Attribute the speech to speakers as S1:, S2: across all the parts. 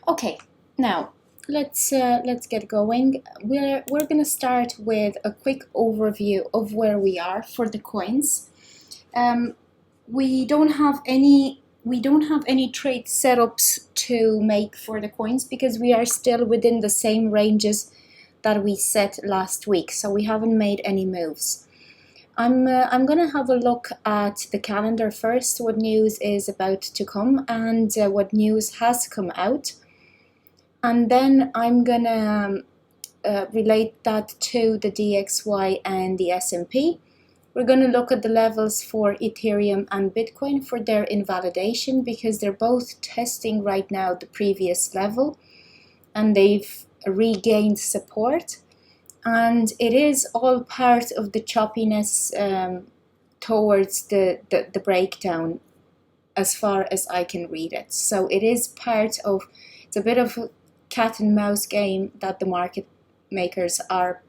S1: Okay, now let's get going. We're gonna start with a quick overview of where we are for the coins. Um, we don't have any trade setups to make for the coins because we are still within the same ranges that we set last week, so we haven't made any moves. I'm gonna have a look at the calendar first, what news is about to come and what news has come out, and then I'm gonna relate that to the DXY and the S&P. We're going to look at the levels for Ethereum and Bitcoin for their invalidation because they're both testing right now the previous level and they've regained support. And it is all part of the choppiness towards the breakdown as far as I can read it. So it is part of, it's a bit of a cat and mouse game that the market makers are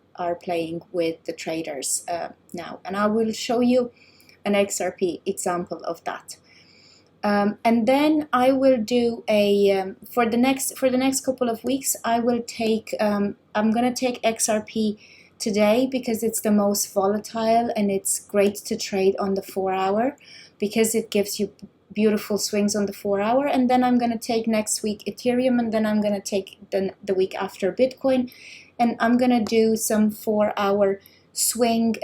S1: playing with the traders now, and I will show you an XRP example of that. And then I will do a for the next couple of weeks. I will take I'm gonna take XRP today because it's the most volatile and it's great to trade on the 4-hour because it gives you beautiful swings on the 4-hour. And then I'm gonna take next week Ethereum, and then I'm gonna take the week after Bitcoin. And I'm gonna do some 4-hour swing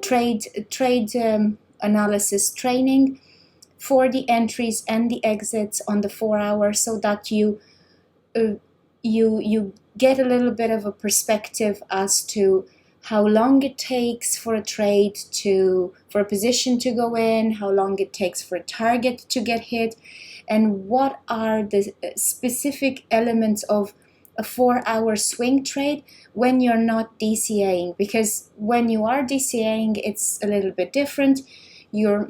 S1: trade analysis training for the entries and the exits on the 4-hour, so that you get a little bit of a perspective as to how long it takes for a trade for a position to go in, how long it takes for a target to get hit, and what are the specific elements of a 4-hour swing trade when you're not DCAing, because when you are DCAing it's a little bit different. You're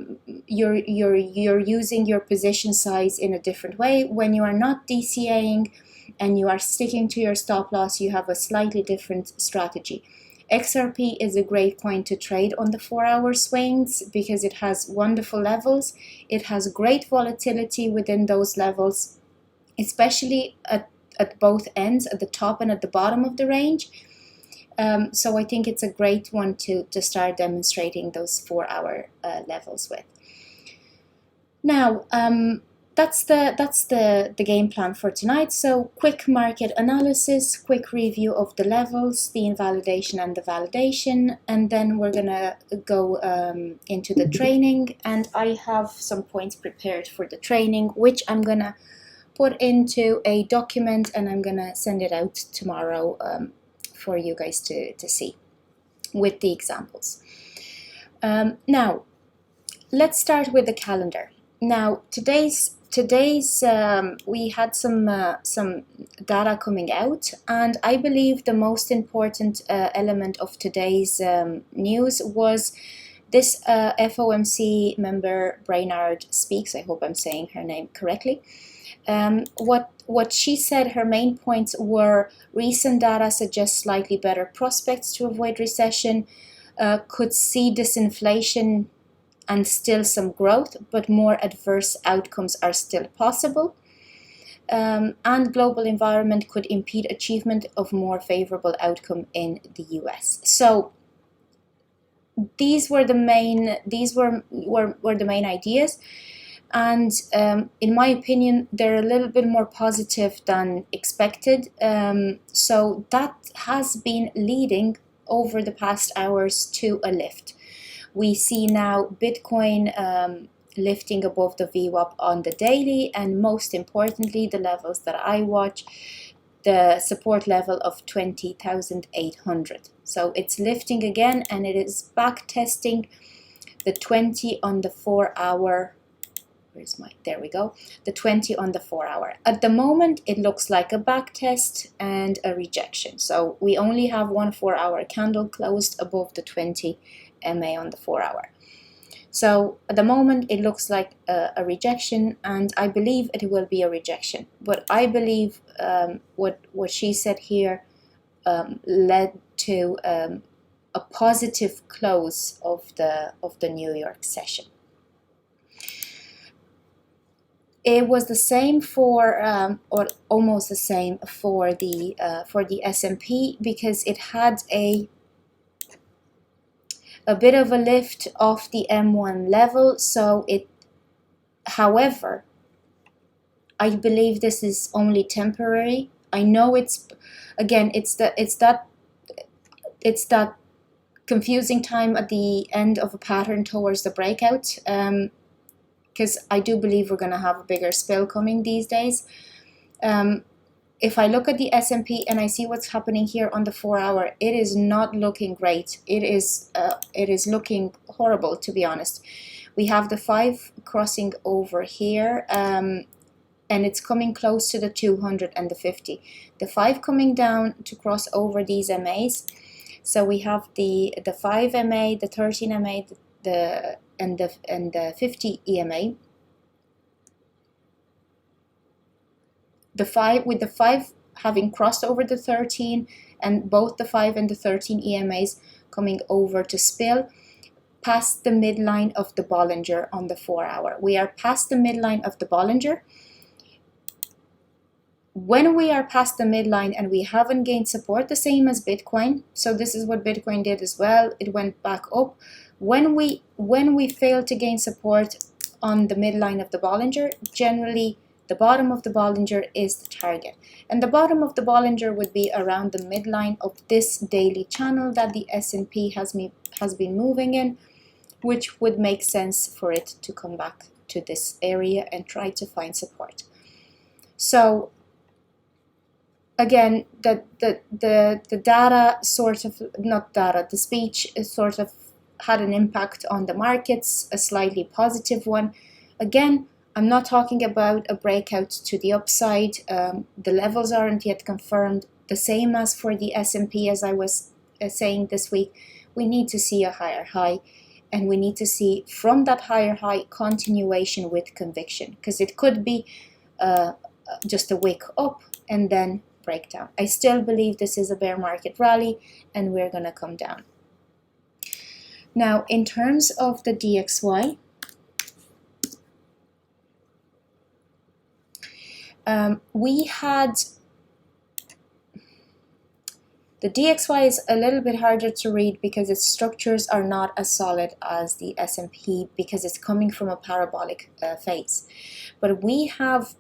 S1: using your position size in a different way. When you are not DCAing and you are sticking to your stop loss, you have a slightly different strategy. XRP is a great coin to trade on the 4-hour swings because it has wonderful levels. It has great volatility within those levels, especially at both ends, at the top and at the bottom of the range. So I think it's a great one to start demonstrating those 4-hour levels with. Now, that's the game plan for tonight. So quick market analysis, quick review of the levels, the invalidation and the validation, and then we're gonna go into the training. And I have some points prepared for the training, which I'm gonna put into a document and I'm gonna send it out tomorrow for you guys to see with the examples. Now let's start with the calendar. Now today's we had some data coming out, and I believe the most important element of today's news was this FOMC member Brainard Speaks. I hope I'm saying her name correctly. What she said, her main points were recent data suggests slightly better prospects to avoid recession, could see disinflation and still some growth, but more adverse outcomes are still possible, and global environment could impede achievement of more favorable outcome in the US. So these were the main ideas. And in my opinion, they're a little bit more positive than expected. So that has been leading over the past hours to a lift. We see now Bitcoin lifting above the VWAP on the daily, and most importantly, the levels that I watch, the support level of 20,800. So it's lifting again, and it is back testing the 20 on the 4-hour. There we go, the 20 on the 4-hour. At the moment, it looks like a back test and a rejection. So we only have one 4-hour candle closed above the 20 MA on the 4-hour. So at the moment, it looks like a rejection, and I believe it will be a rejection. But I believe what she said here led to a positive close of the New York session. It was the same for, or almost the same for the S&P, because it had a bit of a lift off the M1 level. So it, however, I believe this is only temporary. I know it's, again, it's that confusing time at the end of a pattern towards the breakout, because I do believe we're going to have a bigger spill coming these days. If I look at the S&P and I see what's happening here on the 4-hour, it is not looking great. It is looking horrible, to be honest. We have the 5 crossing over here, and it's coming close to the 200 and the 50. The 5 coming down to cross over these MAs. So we have the 5 MA, the 13 MA, and the 50 EMA. The 5, with the 5 having crossed over the 13, and both the 5 and the 13 EMAs coming over to spill past the midline of the Bollinger on the 4-hour. We are past the midline of the Bollinger. When we are past the midline and we haven't gained support, the same as Bitcoin, so this is what Bitcoin did as well, it went back up. When we fail to gain support on the midline of the Bollinger, generally the bottom of the Bollinger is the target. And the bottom of the Bollinger would be around the midline of this daily channel that the S&P has been moving in, which would make sense for it to come back to this area and try to find support. So again, the data sort of, not data, the speech sort of had an impact on the markets, a slightly positive one. Again, I'm not talking about a breakout to the upside. The levels aren't yet confirmed. The same as for the S&P, as I was saying this week, we need to see a higher high, and we need to see from that higher high continuation with conviction, because it could be just a wick up and then breakdown. I still believe this is a bear market rally and we're going to come down. Now, in terms of the DXY, we had, the DXY is a little bit harder to read because its structures are not as solid as the S&P, because it's coming from a parabolic phase. But we have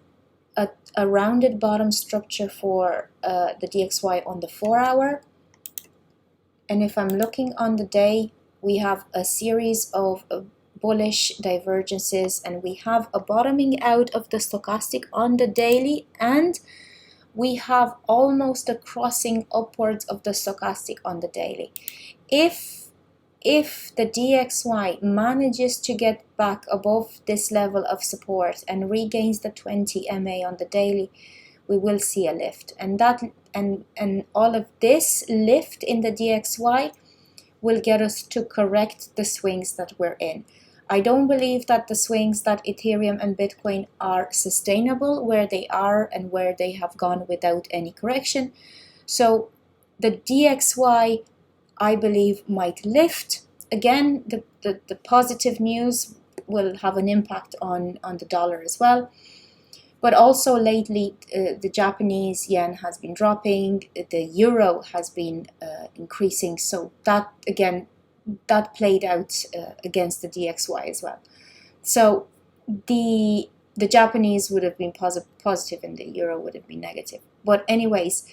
S1: a rounded bottom structure for the DXY on the 4-hour. And if I'm looking on the day, we have a series of bullish divergences, and we have a bottoming out of the stochastic on the daily, and we have almost a crossing upwards of the stochastic on the daily. If the DXY manages to get back above this level of support and regains the 20 MA on the daily, we will see a lift. And that and all of this lift in the DXY will get us to correct the swings that we're in. I don't believe that the swings that Ethereum and Bitcoin are sustainable where they are and where they have gone without any correction. So the DXY, I believe, might lift. Again, the positive news will have an impact on the dollar as well. But also lately, the Japanese yen has been dropping, the euro has been increasing. So that, again, that played out against the DXY as well. So the Japanese would have been positive and the euro would have been negative. But anyways,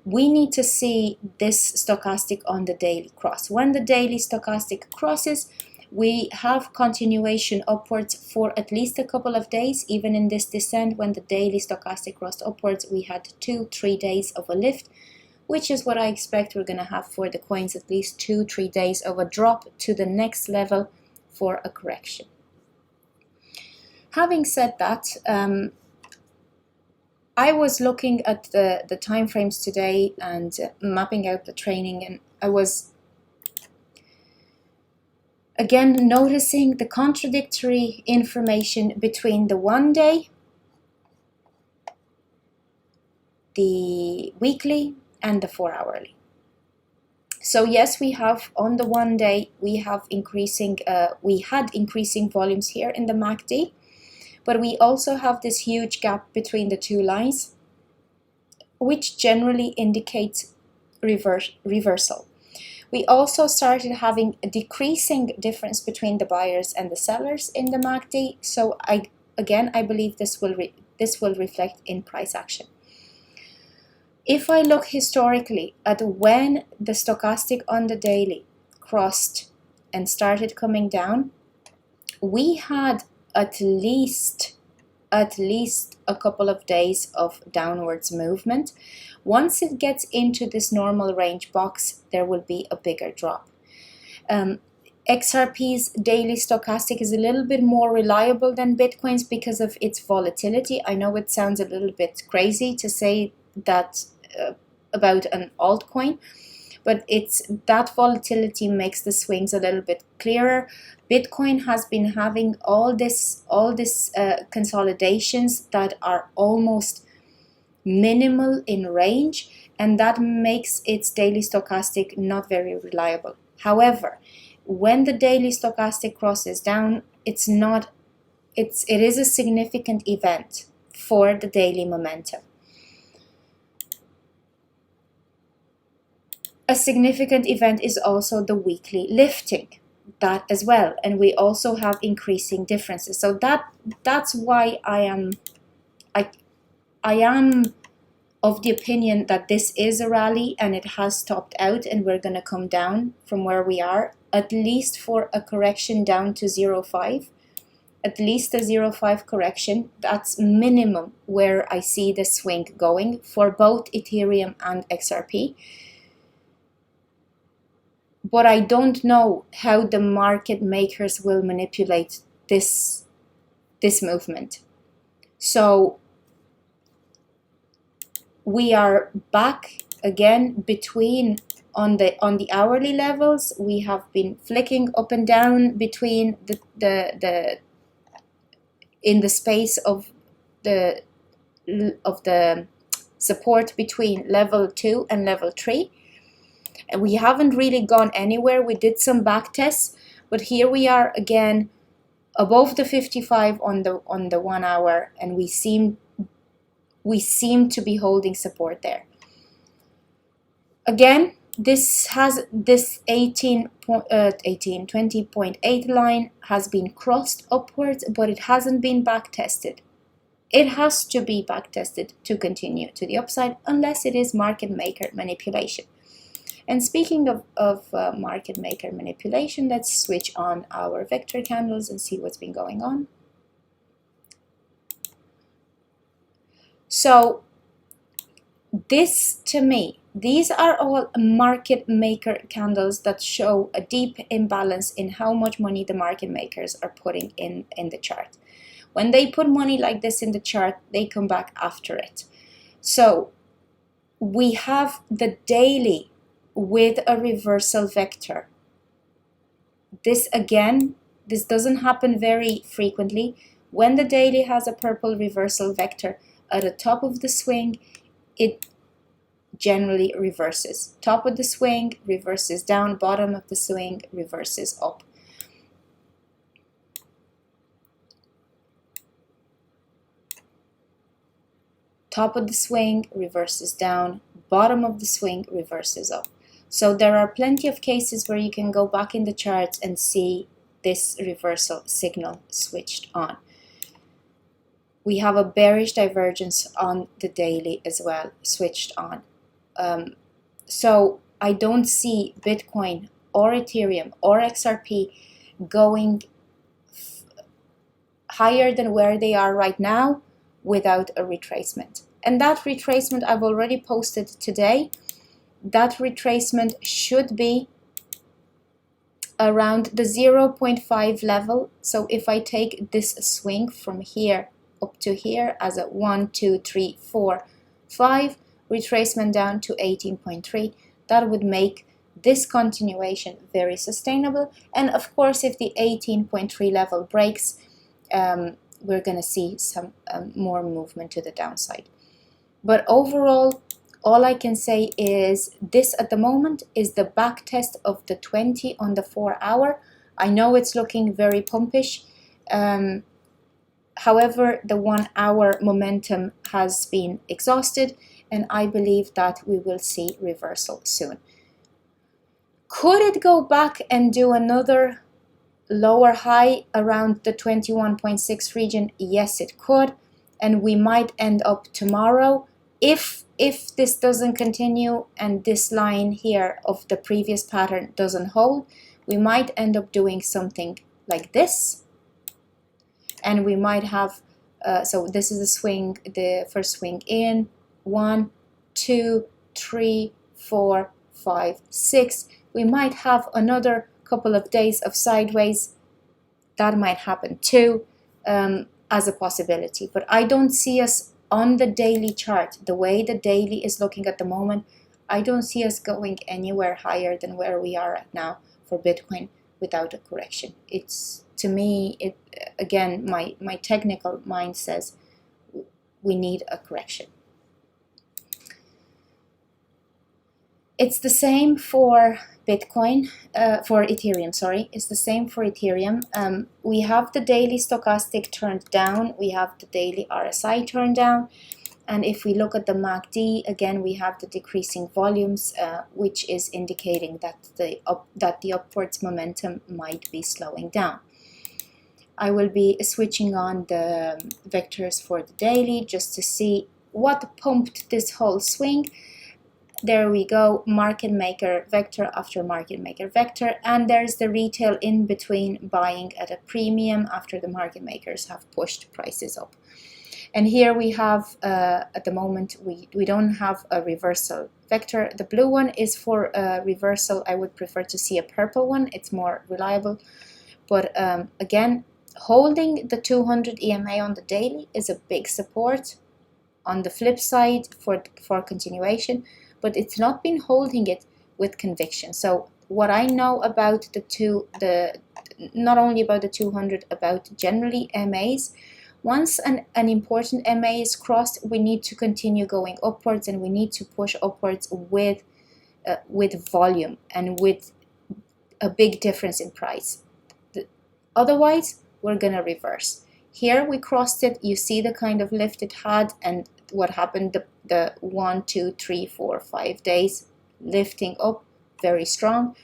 S1: we need to see this stochastic on the daily cross. When the daily stochastic crosses, we have continuation upwards for at least a couple of days. Even in this descent, when the daily stochastic crossed upwards, we had 2-3 days of a lift, which is what I expect we're going to have for the coins, at least 2-3 days of a drop to the next level for a correction. Having said that, I was looking at the time frames today and mapping out the training, and I was again noticing the contradictory information between the 1 day, the weekly, and the 4-hourly. So yes, we have on the 1 day, we had increasing volumes here in the MACD, but we also have this huge gap between the two lines, which generally indicates reversal. We also started having a decreasing difference between the buyers and the sellers in the MACD. So I believe this will reflect in price action. If I look historically at when the stochastic on the daily crossed and started coming down, we had at least a couple of days of downwards movement. Once it gets into this normal range box, there will be a bigger drop. XRP's daily stochastic is a little bit more reliable than Bitcoin's because of its volatility. I know it sounds a little bit crazy to say that about an altcoin, but that volatility makes the swings a little bit clearer. Bitcoin has been having all this consolidations that are almost minimal in range, and that makes its daily stochastic not very reliable. However, when the daily stochastic crosses down, it is a significant event for the daily momentum. A significant event is also the weekly lifting, that as well, and we also have increasing differences. So that's why I am of the opinion that this is a rally and it has topped out, and we're going to come down from where we are, at least for a correction down to 0.5, at least a 0.5 correction. That's minimum where I see the swing going for both Ethereum and XRP. But I don't know how the market makers will manipulate this movement. So we are back again between on the hourly levels. We have been flicking up and down between the in the space of the support between level 2 and level 3. And we haven't really gone anywhere. We did some back tests, but here we are again above the 55 on the 1 hour, and we seem to be holding support there. Again, this 20.8 line has been crossed upwards, but it hasn't been back tested. It has to be back tested to continue to the upside, unless it is market maker manipulation. And speaking of market maker manipulation, let's switch on our vector candles and see what's been going on. So this, to me, these are all market maker candles that show a deep imbalance in how much money the market makers are putting in the chart. When they put money like this in the chart, they come back after it. So we have the daily with a reversal vector. This doesn't happen very frequently. When the daily has a purple reversal vector at the top of the swing, it generally reverses. Top of the swing reverses down, bottom of the swing reverses up. Top of the swing reverses down, bottom of the swing reverses up. So there are plenty of cases where you can go back in the charts and see this reversal signal switched on. We have a bearish divergence on the daily as well, switched on. So I don't see Bitcoin or Ethereum or XRP going higher than where they are right now without a retracement. And that retracement I've already posted today. That retracement should be around the 0.5 level. So if I take this swing from here up to here as a 1, 2, 3, 4, 5, retracement down to 18.3, that would make this continuation very sustainable. And of course, if the 18.3 level breaks, we're going to see some more movement to the downside. But overall, all I can say is this at the moment is the back test of the 20 on the 4 hour. I know it's looking very pumpish. However, the 1 hour momentum has been exhausted, and I believe that we will see reversal soon. Could it go back and do another lower high around the 21.6 region? Yes, it could, and we might end up tomorrow, if this doesn't continue and this line here of the previous pattern doesn't hold, we might end up doing something like this, and we might have so this is the swing, the first swing in, 1, 2, 3, 4, 5, 6. We might have another couple of days of sideways. That might happen too, as a possibility, but I don't see us on the daily chart, the way the daily is looking at the moment. I don't see us going anywhere higher than where we are at now for Bitcoin without a correction. It's, to me, it again, my technical mind says we need a correction. It's the same for Bitcoin, for Ethereum, sorry. It's the same for Ethereum. We have the daily stochastic turned down. We have the daily RSI turned down. And if we look at the MACD, again, we have the decreasing volumes, which is indicating that the upwards momentum might be slowing down. I will be switching on the vectors for the daily just to see what pumped this whole swing. There we go, market maker vector after market maker vector, and there's the retail in between buying at a premium after the market makers have pushed prices up. And here we have, at the moment, we don't have a reversal vector. The blue one is for a reversal. I would prefer to see a purple one. It's more reliable. But again, holding the 200 EMA on the daily is a big support. On the flip side, for continuation, but it's not been holding it with conviction. So what I know about not only about the 200, about generally MAs, once an important MA is crossed, we need to continue going upwards, and we need to push upwards with volume and with a big difference in price. Otherwise, we're gonna reverse. Here we crossed it, you see the kind of lift it had, and what happened, the 1, 2, 3, 4, 5 days lifting up very strong.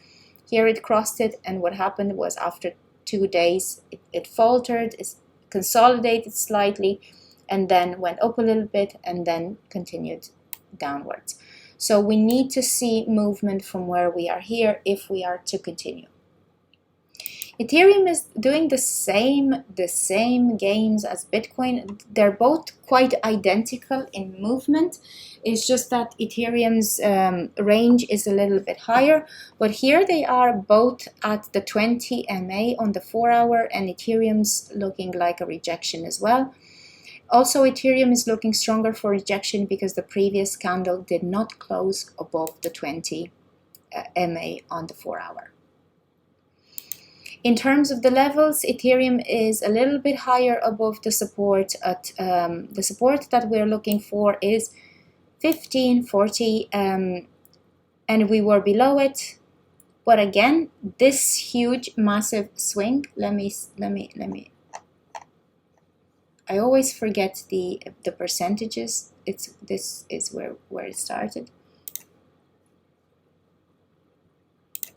S1: Here it crossed it, and what happened was after 2 days it faltered, it consolidated slightly, and then went up a little bit and then continued downwards. So we need to see movement from where we are here if we are to continue. Ethereum is doing the same games as Bitcoin. They're both quite identical in movement. It's just that Ethereum's range is a little bit higher, but here they are both at the 20 MA on the 4 hour, and Ethereum's looking like a rejection as well. Also, Ethereum is looking stronger for rejection because the previous candle did not close above the 20 MA on the 4 hour. In terms of the levels, Ethereum is a little bit higher above the support. The support that we're looking for is 1540, and we were below it. But again, this huge, massive swing. Let me. I always forget the percentages. This is where it started.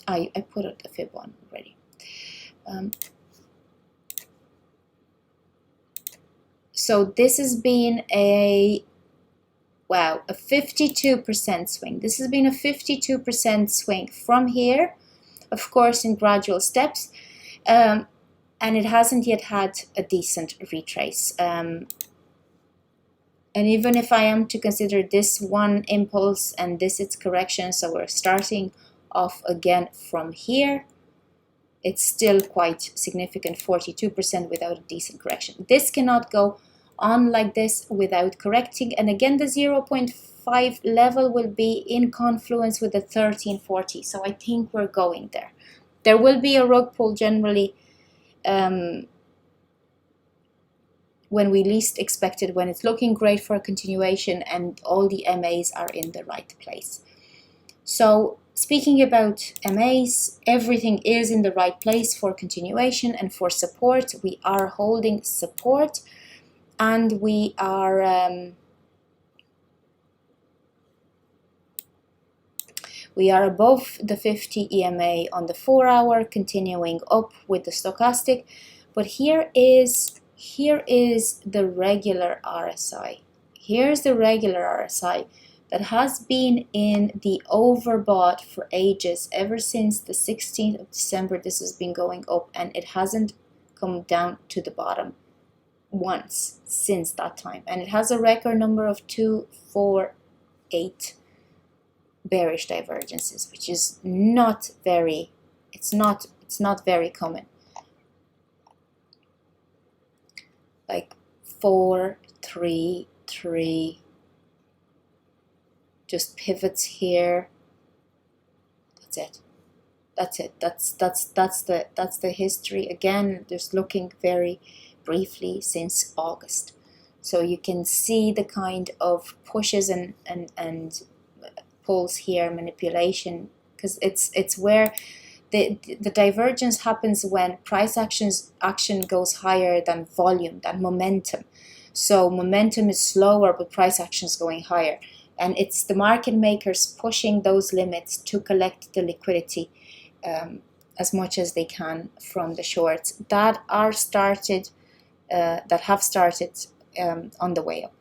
S1: I put a fib on already. So this has been a 52% swing. This has been a 52% swing from here, of course, in gradual steps, and it hasn't yet had a decent retrace. And even if I am to consider this one impulse and this its correction, so we're starting off again from here, it's still quite significant, 42% without a decent correction. This cannot go on like this without correcting. And again, the 0.5 level will be in confluence with the 1340. So I think we're going there. There will be a rug pull generally when we least expect it, when it's looking great for a continuation and all the MAs are in the right place. So speaking about MAs, everything is in the right place for continuation and for support. We are holding support. and we are above the 50 EMA on the 4-hour, continuing up with the stochastic. But here is the regular RSI. Here's the regular RSI that has been in the overbought for ages. Ever since the 16th of December, this has been going up, and it hasn't come down to the bottom once since that time. And it has a record number of 248 bearish divergences, which is not very, it's not very common. Like 4, 3, 3, just pivots here. That's it. That's the history. Again, just looking very briefly since August. So you can see the kind of pushes and pulls here, manipulation, because it's where the divergence happens when price action goes higher than volume, than momentum. So momentum is slower, but price action is going higher. And it's the market makers pushing those limits to collect the liquidity as much as they can from the shorts that have started on the way up.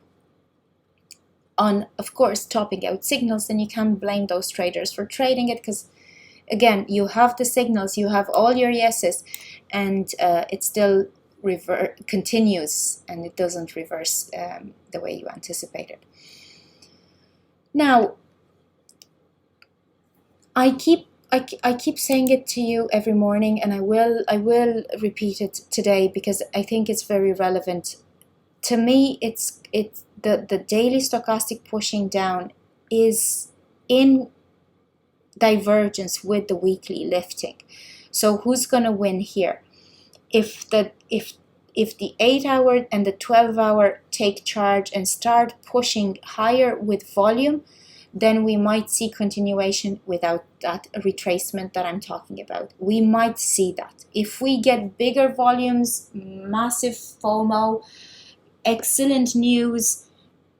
S1: On, of course, topping out signals, then you can't blame those traders for trading it, because again, you have the signals, you have all your yeses, and it still continues, and it doesn't reverse the way you anticipated. Now, I keep saying it to you every morning, and I will repeat it today because I think it's very relevant. To me, it's the daily stochastic pushing down is in divergence with the weekly lifting. So who's gonna win here? If the 8-hour and the 12-hour take charge and start pushing higher with volume, then we might see continuation without that retracement that I'm talking about. We might see that. If we get bigger volumes, massive FOMO, excellent news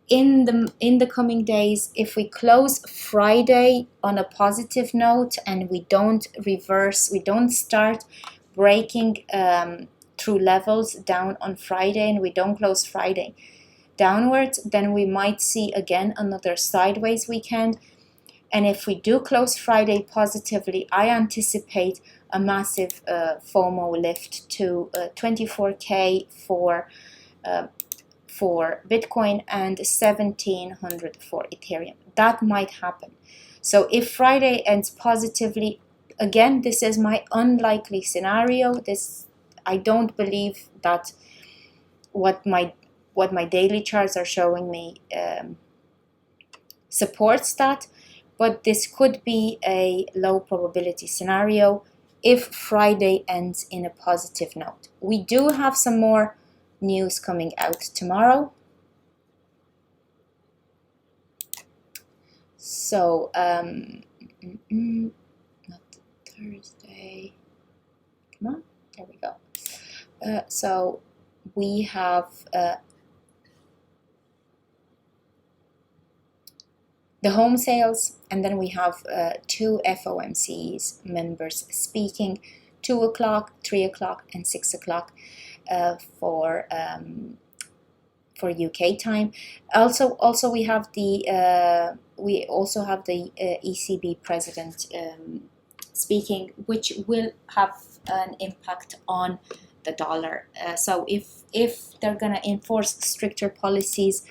S1: in the coming days, if we close Friday on a positive note and we don't reverse, we don't start breaking through levels down on Friday, and we don't close Friday downwards, then we might see again another sideways weekend. And if we do close Friday positively, I anticipate a massive FOMO lift to 24K for Bitcoin and 1700 for Ethereum. That might happen. So if Friday ends positively, again, this is my unlikely scenario. I don't believe that what my daily charts are showing me supports that, but this could be a low probability scenario if Friday ends in a positive note. We do have some more news coming out tomorrow. So not Thursday. Come on, there we go. So we have the home sales, and then we have 2 FOMC's members speaking, 2 o'clock, 3 o'clock, and 6 o'clock for UK time. Also we have the ECB president speaking, which will have an impact on the dollar. So if they're gonna enforce stricter policies,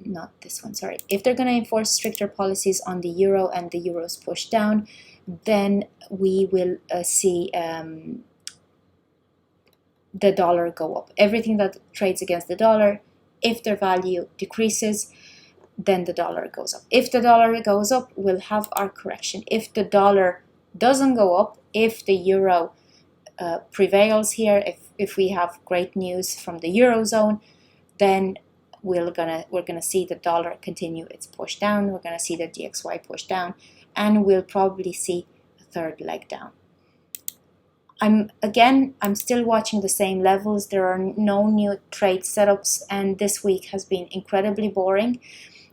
S1: not this one, sorry. If they're gonna enforce stricter policies on the euro and the euro's push down, then we will see the dollar go up. Everything that trades against the dollar, if their value decreases, then the dollar goes up. If the dollar goes up, we'll have our correction. If the dollar doesn't go up, if the euro prevails here, if we have great news from the eurozone, then we're gonna see the dollar continue its push down. We're gonna see the DXY push down, and we'll probably see a third leg down. I'm still watching the same levels. There are no new trade setups, and this week has been incredibly boring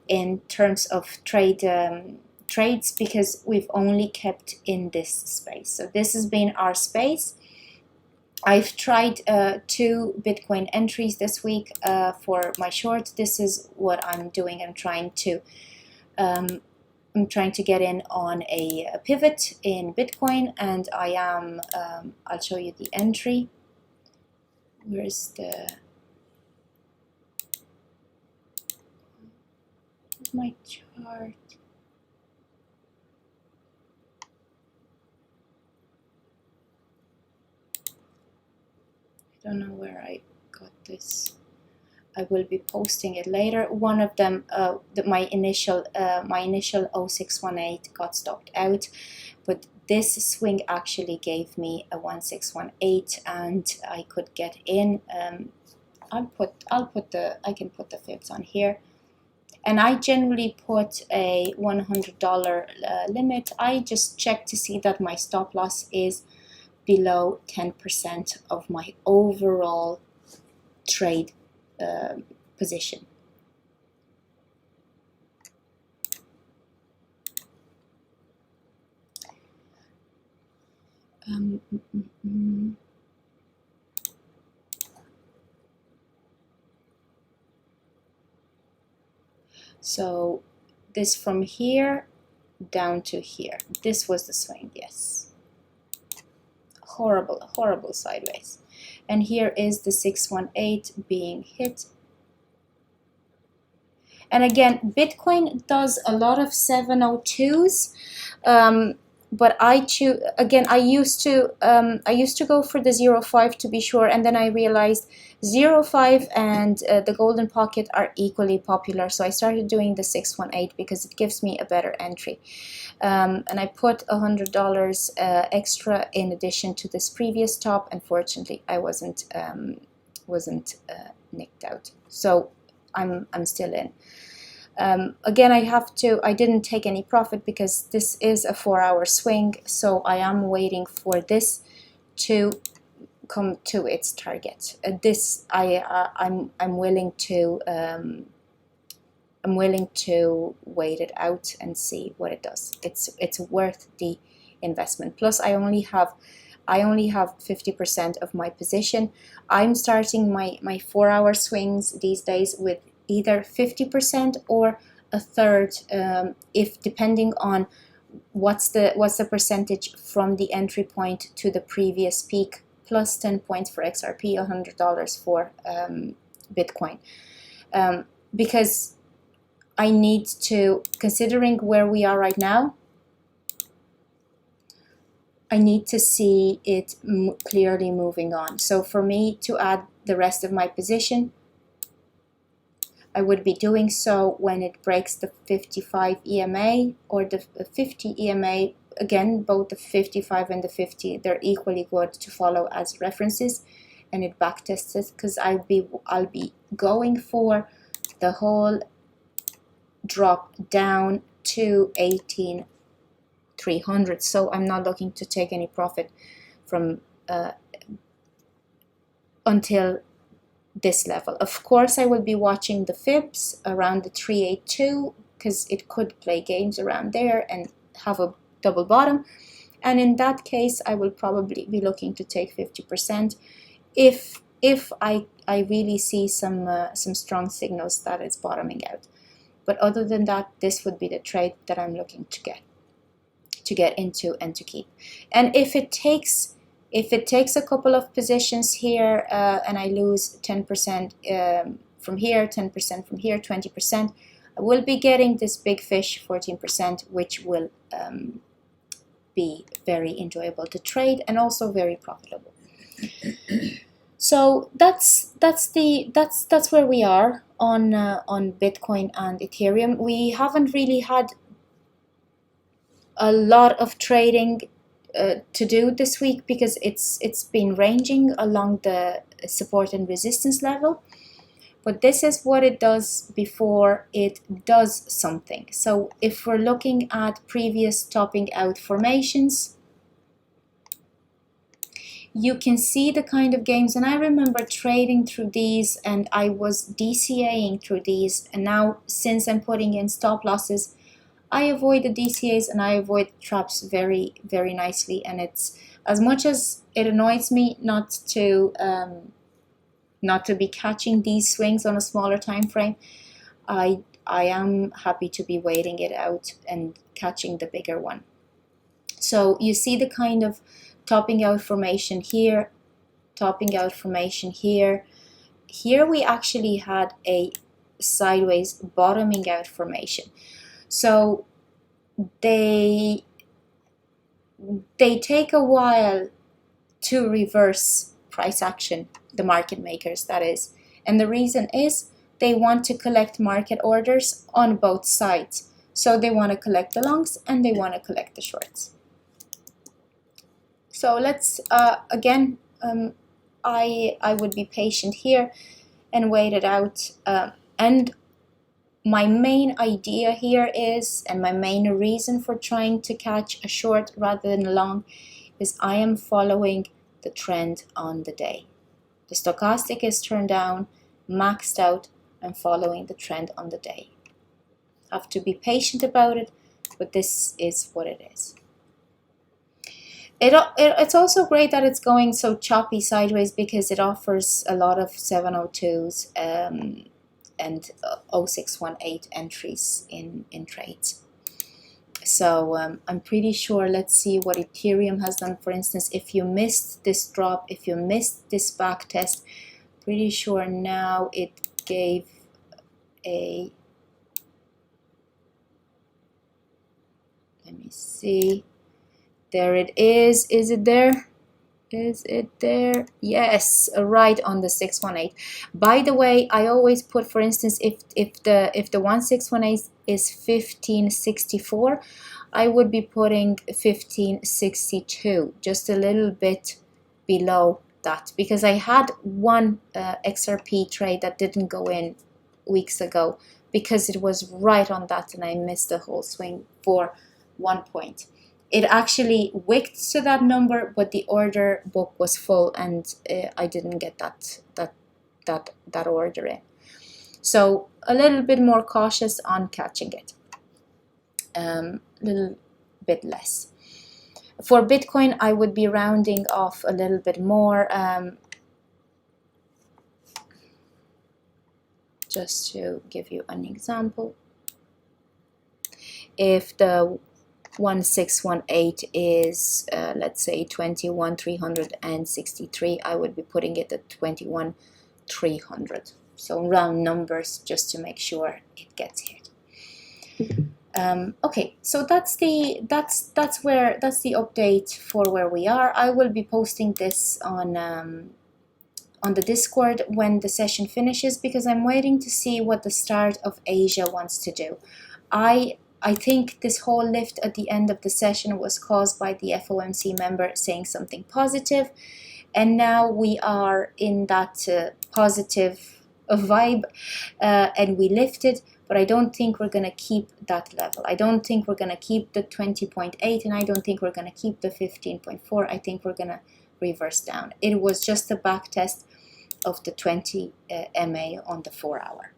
S1: in terms of trades, because we've only kept in this space. So this has been our space. I've tried 2 Bitcoin entries this week for my short. This is what I'm doing. I'm trying to get in on a pivot in Bitcoin, and I am, I'll show you the entry. Where's my chart? I don't know where I got this. I will be posting it later. One of them, my initial 0618 got stopped out, but this swing actually gave me a 1618, and I could get in. I can put the fibs on here, and I generally put a $100 limit. I just check to see that my stop loss is below 10% of my overall trade position. So this from here down to here, this was the swing. Yes, horrible sideways. And here is the 618 being hit. And again, Bitcoin does a lot of 702s, but I choose, again, I used to go for the 0.5 to be sure, and then I realized 0.5 and the golden pocket are equally popular, so I started doing the 618 because it gives me a better entry. And I put $100 extra in addition to this previous top. Unfortunately, I wasn't nicked out, so I'm still in. Again, I didn't take any profit because this is a 4-hour swing, so I am waiting for this to come to its target. I'm willing to wait it out and see what it does. It's worth the investment. Plus, I only have 50% of my position. I'm starting my 4-hour swings these days with either 50% or a third, if depending on what's the percentage from the entry point to the previous peak, plus 10 points for XRP, $100 for Bitcoin, because I need to, considering where we are right now, I need to see it clearly moving on. So for me to add the rest of my position, I would be doing so when it breaks the 55 EMA or the 50 EMA. Again, both the 55 and the 50, they're equally good to follow as references, and it backtests it, because I'll be going for the whole drop down to 18,300. So I'm not looking to take any profit from until this level. Of course, I will be watching the fibs around the 382, because it could play games around there and have a double bottom, and in that case I will probably be looking to take 50% if I really see some strong signals that it's bottoming out. But other than that, this would be the trade that I'm looking to get into and to keep. And if it takes a couple of positions here and I lose 10% from here, 10% from here, 20%, I will be getting this big fish 14%, which will be very enjoyable to trade and also very profitable. So that's where we are on Bitcoin and Ethereum. We haven't really had a lot of trading to do this week because it's been ranging along the support and resistance level, but this is what it does before it does something. So if we're looking at previous topping out formations, you can see the kind of games, and I remember trading through these and I was DCAing through these, and now since I'm putting in stop losses, I avoid the DCAs and I avoid traps very, very nicely. And it's, as much as it annoys me not to be catching these swings on a smaller time frame, I am happy to be waiting it out and catching the bigger one. So you see the kind of topping out formation here, topping out formation here. Here we actually had a sideways bottoming out formation. So they take a while to reverse price action, the market makers, that is. And the reason is they want to collect market orders on both sides. So they want to collect the longs and they want to collect the shorts. So let's, again, I would be patient here and wait it out. And my main idea here is, and my main reason for trying to catch a short rather than a long, is I am following the trend on the day. The stochastic is turned down, maxed out, and following the trend on the day. Have to be patient about it, but this is what it is. It's also great that it's going so choppy sideways because it offers a lot of 702s and 0618 entries in trades. So I'm pretty sure, let's see what Ethereum has done. For instance, if you missed this drop, if you missed this back test, pretty sure now it gave a, let me see, there it is. Is it there? Is it there? Yes, right on the 618. By the way, I always put, for instance, if the 1618 is 1564, I would be putting 1562, just a little bit below that, because I had one XRP trade that didn't go in weeks ago because it was right on that and I missed the whole swing for 1 point. It actually wicked to that number, but the order book was full and I didn't get that order in. So a little bit more cautious on catching it. A little bit less. For Bitcoin, I would be rounding off a little bit more. Just to give you an example. If the 1618 is let's say 21,363, I would be putting it at 21,300. So round numbers just to make sure it gets hit. Okay, so that's the update for where we are. I will be posting this on the Discord when the session finishes, because I'm waiting to see what the start of Asia wants to do. I think this whole lift at the end of the session was caused by the FOMC member saying something positive, and now we are in that positive vibe, and we lifted, but I don't think we're going to keep that level. I don't think we're going to keep the 20.8, and I don't think we're going to keep the 15.4. I think we're going to reverse down. It was just a back test of the 20 MA on the 4 hour.